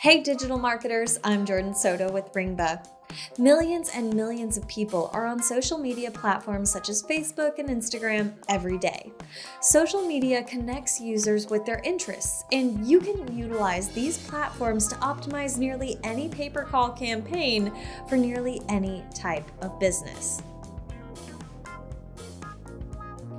Hey digital marketers, I'm Jordan Soto with Ringba. Millions and millions of people are on social media platforms such as Facebook and Instagram every day. Social media connects users with their interests, and you can utilize these platforms to optimize nearly any pay-per-call campaign for nearly any type of business.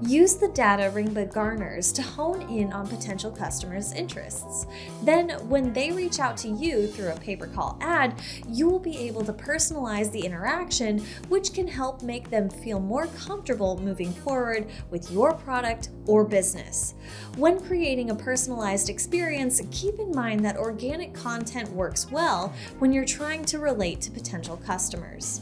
Use the data Ringba garners to hone in on potential customers' interests. Then, when they reach out to you through a pay-per-call ad, you will be able to personalize the interaction, which can help make them feel more comfortable moving forward with your product or business. When creating a personalized experience, keep in mind that organic content works well when you're trying to relate to potential customers.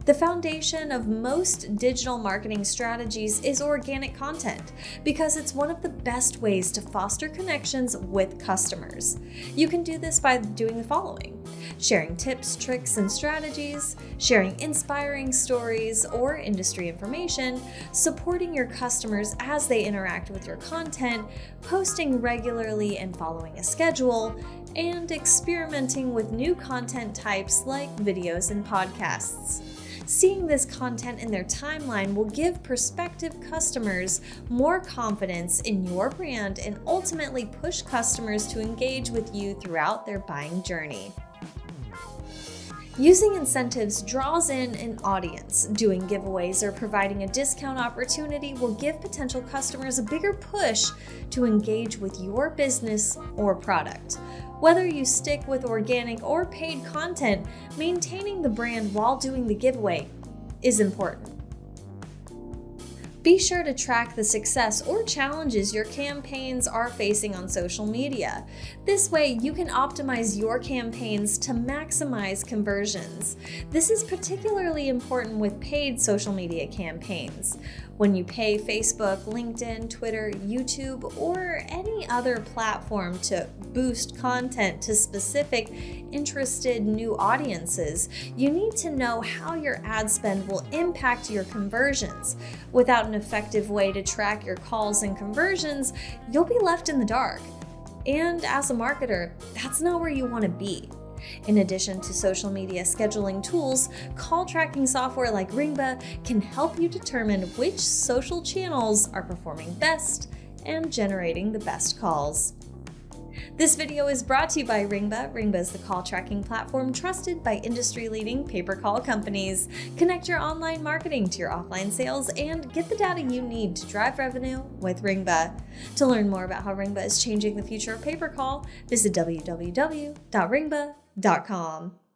The foundation of most digital marketing strategies is organic content because it's one of the best ways to foster connections with customers. You can do this by doing the following: sharing tips, tricks, and strategies, sharing inspiring stories or industry information, supporting your customers as they interact with your content, posting regularly and following a schedule, and experimenting with new content types like videos and podcasts. Seeing this content in their timeline will give prospective customers more confidence in your brand and ultimately push customers to engage with you throughout their buying journey. Using incentives draws in an audience. Doing giveaways or providing a discount opportunity will give potential customers a bigger push to engage with your business or product. Whether you stick with organic or paid content, maintaining the brand while doing the giveaway is important. Be sure to track the success or challenges your campaigns are facing on social media. This way, you can optimize your campaigns to maximize conversions. This is particularly important with paid social media campaigns. When you pay Facebook, LinkedIn, Twitter, YouTube, or any other platform to boost content to specific interested new audiences, you need to know how your ad spend will impact your conversions. Without an effective way to track your calls and conversions, you'll be left in the dark. And as a marketer, that's not where you want to be. In addition to social media scheduling tools, call tracking software like Ringba can help you determine which social channels are performing best and generating the best calls. This video is brought to you by Ringba. Ringba is the call tracking platform trusted by industry-leading pay-per-call companies. Connect your online marketing to your offline sales and get the data you need to drive revenue with Ringba. To learn more about how Ringba is changing the future of pay-per-call, visit www.ringba.com.